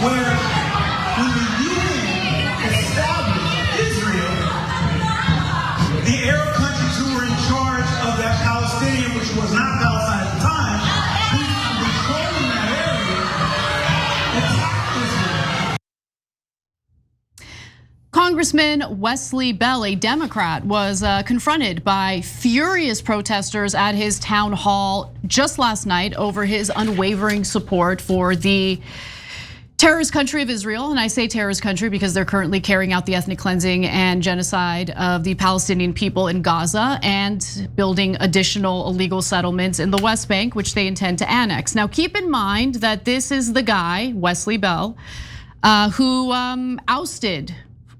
where when the UN established Israel, the Arab countries who were in charge of that Palestinian, which was not Palestine at the time, who were controlling that area, attacked Israel. Congressman Wesley Bell, a Democrat, was confronted by furious protesters at his town hall just last night over his unwavering support for the terrorist country of Israel. And I say terrorist country because they're currently carrying out the ethnic cleansing and genocide of the Palestinian people in Gaza and building additional illegal settlements in the West Bank, which they intend to annex. Now, keep in mind that this is the guy, Wesley Bell, who ousted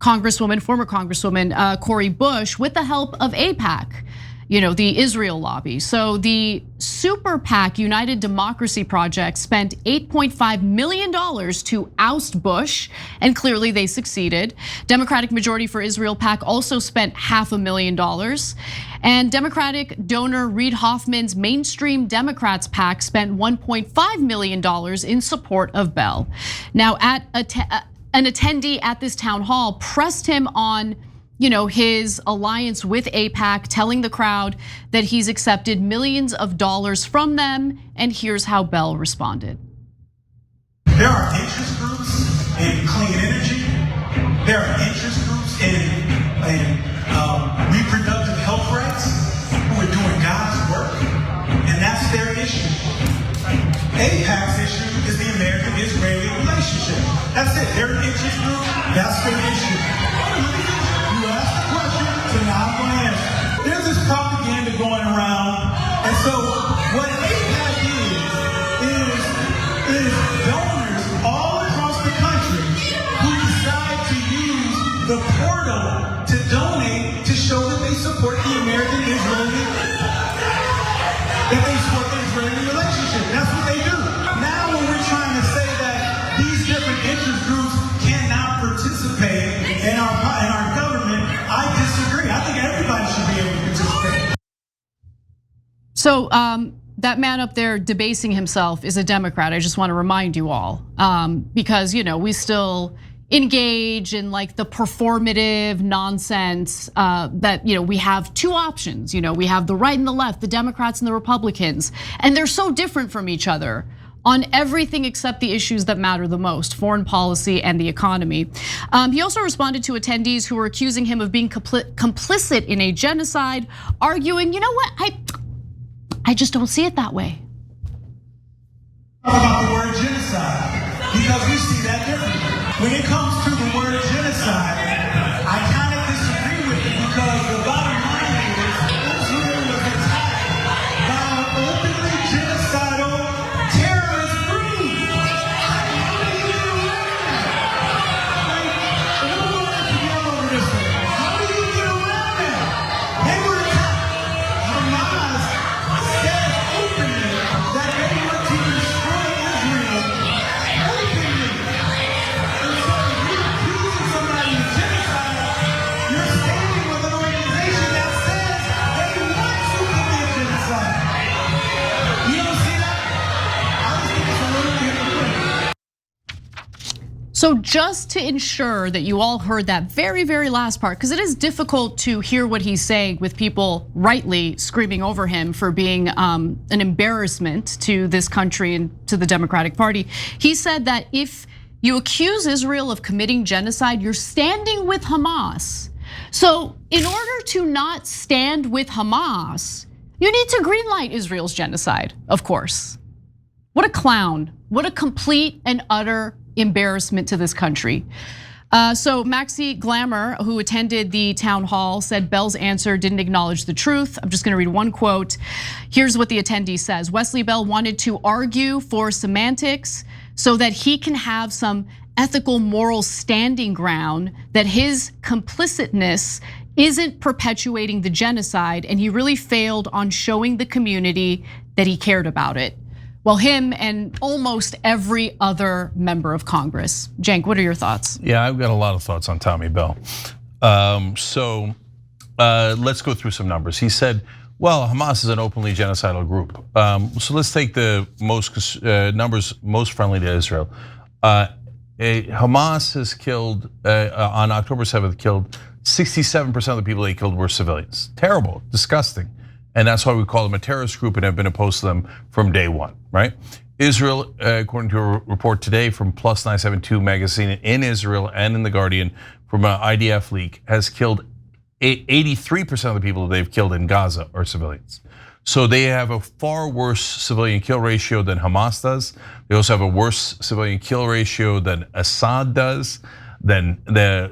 former Congresswoman Cori Bush with the help of AIPAC, the Israel lobby. So the super PAC United Democracy Project spent $8.5 million to oust Bush, and clearly they succeeded. Democratic Majority for Israel PAC also spent $500,000. And Democratic donor Reid Hoffman's Mainstream Democrats PAC spent $1.5 million in support of Bell. Now, an attendee at this town hall pressed him on his alliance with AIPAC, telling the crowd that he's accepted millions of dollars from them, and here's how Bell responded. There are interest groups in clean energy. There are interest groups in reproductive health rights who are doing God's work, and that's their issue. AIPAC's issue is the American-Israeli relationship. That's it. They're an interest group. That's their issue. You asked the question, so now I'm going to answer. There's this propaganda going around, and so what AIPAC is donors all across the country who decide to use the portal to donate to show that they support the American-Israeli, that they support the Israeli relationship. That's what they do. Now when we're trying to say that these different interest groups cannot participate in our government, I disagree. I think everybody should be able to participate. So that man up there debasing himself is a Democrat. I just want to remind you all, because we still engage in like the performative nonsense that we have two options. We have the right and the left, the Democrats and the Republicans, and they're so different from each other on everything except the issues that matter the most, foreign policy and the economy. He also responded to attendees who were accusing him of being complicit in a genocide, arguing, you know what, I just don't see it that way. About the word genocide, because we see that differently. When it comes to the word genocide, I kind of disagree with it because the bottom line is Israel was attacked by an openly genocidal terrorist group. How do you get around that? Everyone has to get over this one. How do you get around that? They were attacked. Hamas said openly that they want to destroy Israel openly. And so if you're accusing somebody of genocide, you're standing with an organization that says they want to commit genocide. You don't see that? I just think it's a little hypocritical. So just to ensure that you all heard that very, very last part, because it is difficult to hear what he's saying with people rightly screaming over him for being an embarrassment to this country and to the Democratic Party. He said that if you accuse Israel of committing genocide, you're standing with Hamas. So in order to not stand with Hamas, you need to greenlight Israel's genocide, of course. What a clown, what a complete and utter embarrassment to this country. So Maxi Glamour, who attended the town hall, said Bell's answer didn't acknowledge the truth. I'm just gonna read one quote. Here's what the attendee says. Wesley Bell wanted to argue for semantics so that he can have some ethical, moral standing ground that his complicitness isn't perpetuating the genocide, and he really failed on showing the community that he cared about it. Well, him and almost every other member of Congress. Cenk, what are your thoughts? Yeah, I've got a lot of thoughts on Tommy Bell. Let's go through some numbers. He said, well, Hamas is an openly genocidal group. So let's take the numbers most friendly to Israel. Hamas has killed, on October 7th, killed 67% of the people they killed were civilians. Terrible, disgusting. And that's why we call them a terrorist group and have been opposed to them from day one, right? Israel, according to a report today from Plus 972 magazine in Israel and in The Guardian from an IDF leak, has killed 83% of the people they've killed in Gaza are civilians. So they have a far worse civilian kill ratio than Hamas does. They also have a worse civilian kill ratio than Assad does, than the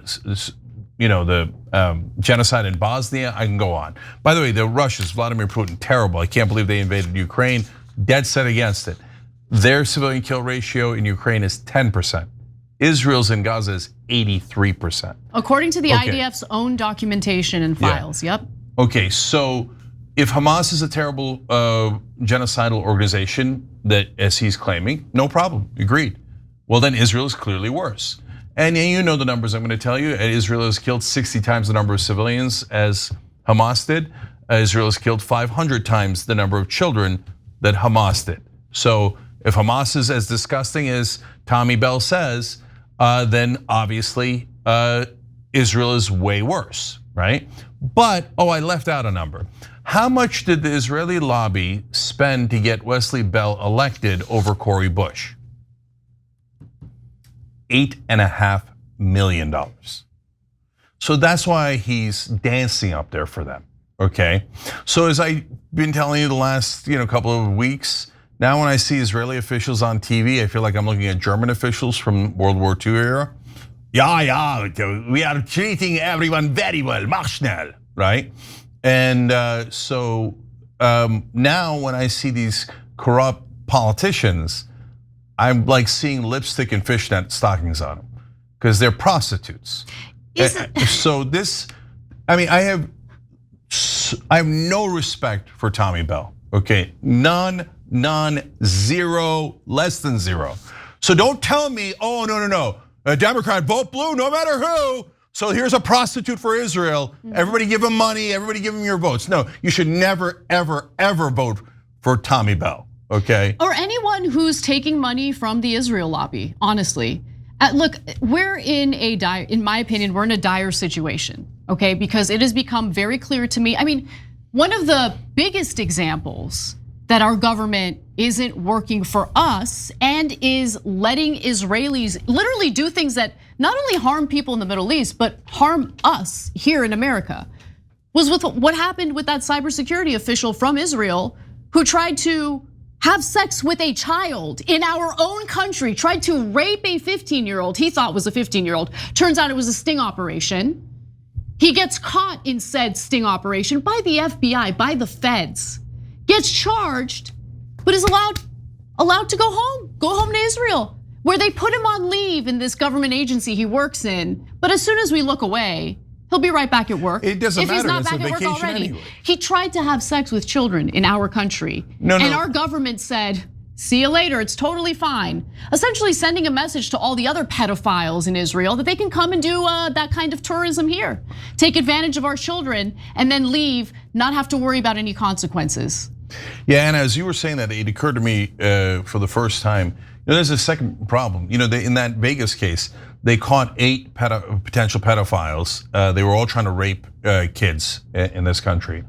genocide in Bosnia. I can go on. By the way, the Russians, Vladimir Putin, terrible. I can't believe they invaded Ukraine. Dead set against it. Their civilian kill ratio in Ukraine is 10%. Israel's in Gaza is 83%. According to the IDF's own documentation and files, yep. Okay, so if Hamas is a terrible genocidal organization, that as he's claiming, no problem, agreed. Well, then Israel is clearly worse. And you know the numbers I'm gonna tell you. Israel has killed 60 times the number of civilians as Hamas did. Israel has killed 500 times the number of children that Hamas did. So if Hamas is as disgusting as Tommy Bell says, then obviously Israel is way worse, right? But, I left out a number. How much did the Israeli lobby spend to get Wesley Bell elected over Cori Bush? $8.5 million. So that's why he's dancing up there for them, okay? So as I've been telling you the last couple of weeks, now when I see Israeli officials on TV, I feel like I'm looking at German officials from World War II era. Yeah, we are treating everyone very well, mach schnell, right? And so now when I see these corrupt politicians, I'm like seeing lipstick and fishnet stockings on them because they're prostitutes. So this, I have no respect for Tommy Bell. Okay, none, zero, less than zero. So don't tell me, no, a Democrat vote blue no matter who. So here's a prostitute for Israel. Everybody give him money, everybody give him your votes. No, you should never, ever, ever vote for Tommy Bell, okay? Or anyone who's taking money from the Israel lobby, honestly. Look, we're in my opinion, we're in a dire situation, okay? Because it has become very clear to me. One of the biggest examples that our government isn't working for us and is letting Israelis literally do things that not only harm people in the Middle East, but harm us here in America, was with what happened with that cybersecurity official from Israel who tried to have sex with a child in our own country, tried to rape a 15-year-old, he thought was a 15-year-old. Turns out it was a sting operation. He gets caught in said sting operation by the FBI, by the feds, gets charged, but is allowed to go home to Israel, where they put him on leave in this government agency he works in. But as soon as we look away, he'll be right back at work. It doesn't matter, if he's not it's back a at work vacation already. anyway. He tried to have sex with children in our country. No. And our government said, see you later, it's totally fine. Essentially sending a message to all the other pedophiles in Israel that they can come and do that kind of tourism here. Take advantage of our children and then leave, not have to worry about any consequences. Yeah, and as you were saying that, it occurred to me for the first time, there's a second problem. In that Vegas case, they caught 8 potential pedophiles. They were all trying to rape kids in this country.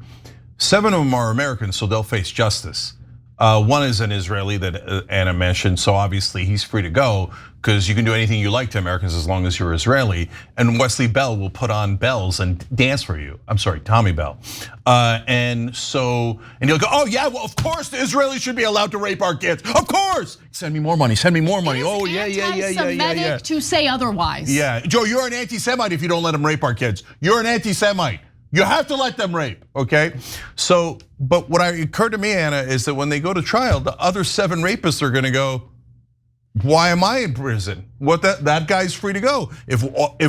7 of them are Americans, so they'll face justice. One is an Israeli that Anna mentioned, so obviously he's free to go because you can do anything you like to Americans as long as you're Israeli. And Wesley Bell will put on bells and dance for you. I'm sorry, Tommy Bell. And you'll go, oh yeah, well of course the Israelis should be allowed to rape our kids. Of course, send me more money, send me more money. Oh yeah. Anti-Semitic to say otherwise. Yeah, Joe, you're an anti-Semite if you don't let them rape our kids. You're an anti-Semite. You have to let them rape, okay? So, but what occurred to me, Anna, is that when they go to trial, the other 7 rapists are gonna go, why am I in prison? That guy's free to go. If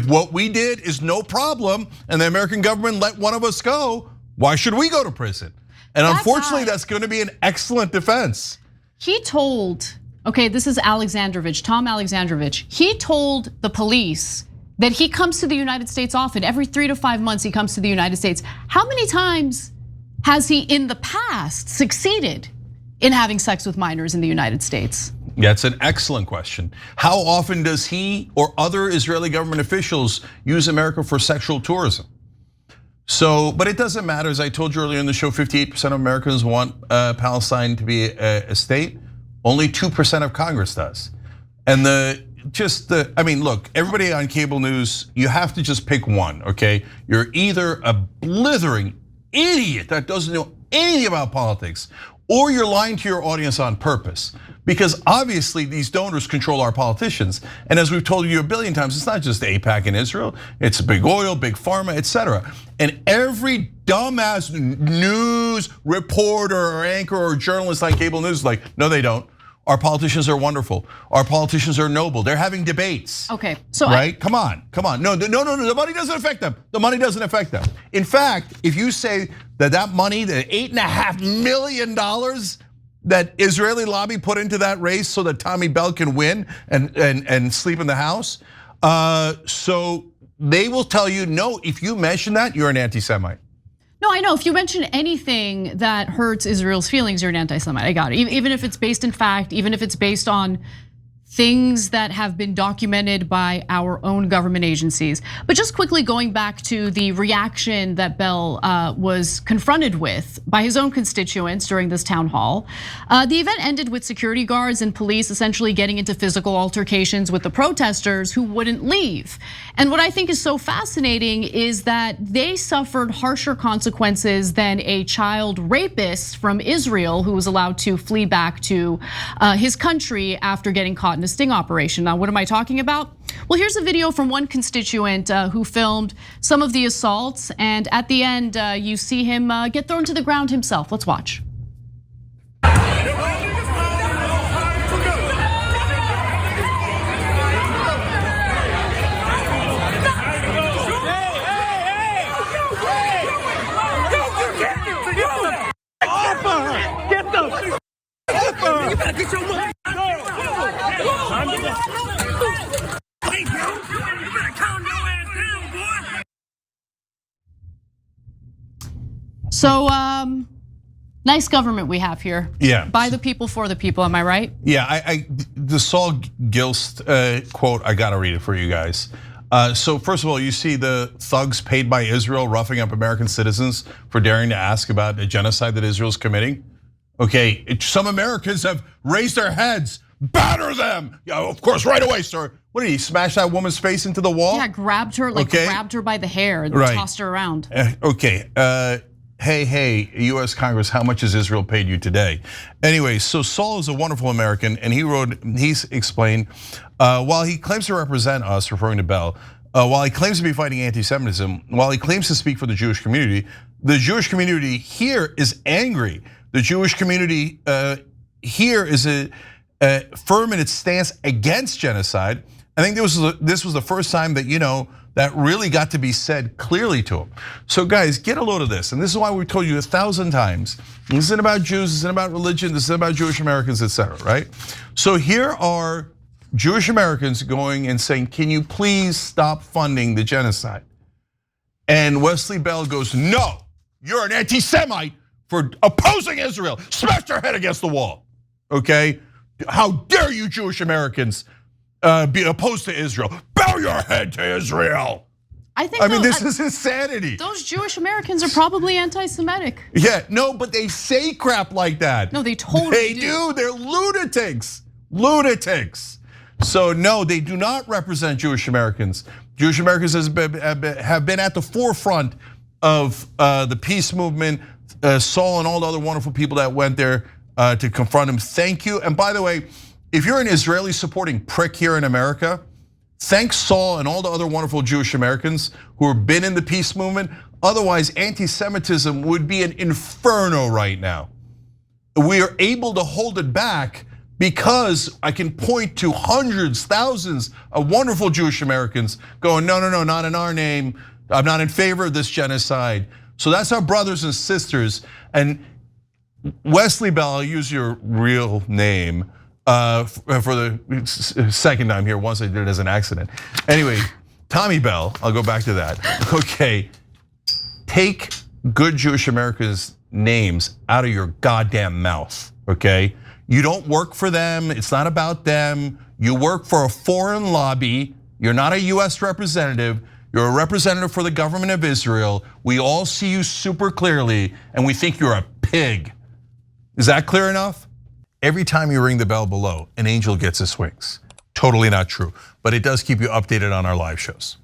what we did is no problem and the American government let one of us go, why should we go to prison? And unfortunately, that's gonna be an excellent defense. He told, okay, this is Alexandrovich, Tom Alexandrovich. He told the police that he comes to the United States often. Every 3 to 5 months he comes to the United States. How many times has he in the past succeeded in having sex with minors in the United States? That's an excellent question. How often does he or other Israeli government officials use America for sexual tourism? So, but it doesn't matter. As I told you earlier in the show, 58% of Americans want Palestine to be a state. Only 2% of Congress does. And I mean, look, everybody on cable news, you have to just pick one, okay? You're either a blithering idiot that doesn't know anything about politics, or you're lying to your audience on purpose. Because obviously these donors control our politicians. And as we've told you a billion times, it's not just AIPAC in Israel, it's big oil, big pharma, etc. And every dumbass news reporter or anchor or journalist on cable news is like, no, they don't. Our politicians are wonderful. Our politicians are noble. They're having debates. Okay, so right? Come on. No. The money doesn't affect them. The money doesn't affect them. In fact, if you say that money, the $8.5 million that Israeli lobby put into that race so that Tommy Bell can win and sleep in the house, so they will tell you no. If you mention that, you're an anti-Semite. No, I know. If you mention anything that hurts Israel's feelings, you're an anti-Semite. I got it. Even if it's based in fact, even if it's based on things that have been documented by our own government agencies. But just quickly going back to the reaction that Bell was confronted with by his own constituents during this town hall. The event ended with security guards and police essentially getting into physical altercations with the protesters who wouldn't leave. And what I think is so fascinating is that they suffered harsher consequences than a child rapist from Israel who was allowed to flee back to his country after getting caught in a sting operation. Now, what am I talking about? Well, here's a video from one constituent who filmed some of the assaults, and at the end, you see him get thrown to the ground himself. Let's watch. So, nice government we have here. Yeah. By the people, for the people, am I right? Yeah, the Saul Gilst quote, I gotta read it for you guys. So first of all, you see the thugs paid by Israel roughing up American citizens for daring to ask about a genocide that Israel's committing. Okay, some Americans have raised their heads, batter them. Yeah, of course, right away, sir. What did he smash that woman's face into the wall? Yeah, grabbed her, grabbed her by the hair and tossed her around. Okay, hey, US Congress, how much has Israel paid you today? Anyway, so Saul is a wonderful American, and he's explained, while he claims to represent us, referring to Bell, while he claims to be fighting anti-Semitism, while he claims to speak for the Jewish community here is angry. The Jewish community here is firm in its stance against genocide. I think this was the first time that that really got to be said clearly to him. So guys, get a load of this. And this is why we told you 1,000 times, this isn't about Jews, this isn't about religion, this isn't about Jewish Americans, etc. right? So here are Jewish Americans going and saying, can you please stop funding the genocide? And Wesley Bell goes, no, you're an anti-Semite for opposing Israel. Smash your head against the wall, okay? How dare you Jewish Americans be opposed to Israel? Bow your head to Israel. I mean, this is insanity. Those Jewish Americans are probably anti-Semitic. Yeah, no, but they say crap like that. No, they totally do. They're lunatics, lunatics. So no, they do not represent Jewish Americans. Jewish Americans have been at the forefront of the peace movement. Saul and all the other wonderful people that went there to confront him. Thank you. And by the way, if you're an Israeli supporting prick here in America, thank Saul and all the other wonderful Jewish Americans who have been in the peace movement. Otherwise, anti-Semitism would be an inferno right now. We are able to hold it back because I can point to hundreds, thousands of wonderful Jewish Americans going, no, not in our name. I'm not in favor of this genocide. So that's our brothers and sisters. And Wesley Bell, I'll use your real name for the second time here. Once I did it as an accident. Anyway, Tommy Bell, I'll go back to that. Okay, take good Jewish Americans' names out of your goddamn mouth. okay? You don't work for them, it's not about them. You work for a foreign lobby. You're not a US representative. You're a representative for the government of Israel. We all see you super clearly and we think you're a pig. Is that clear enough? Every time you ring the bell below, an angel gets his wings. Totally not true, but it does keep you updated on our live shows.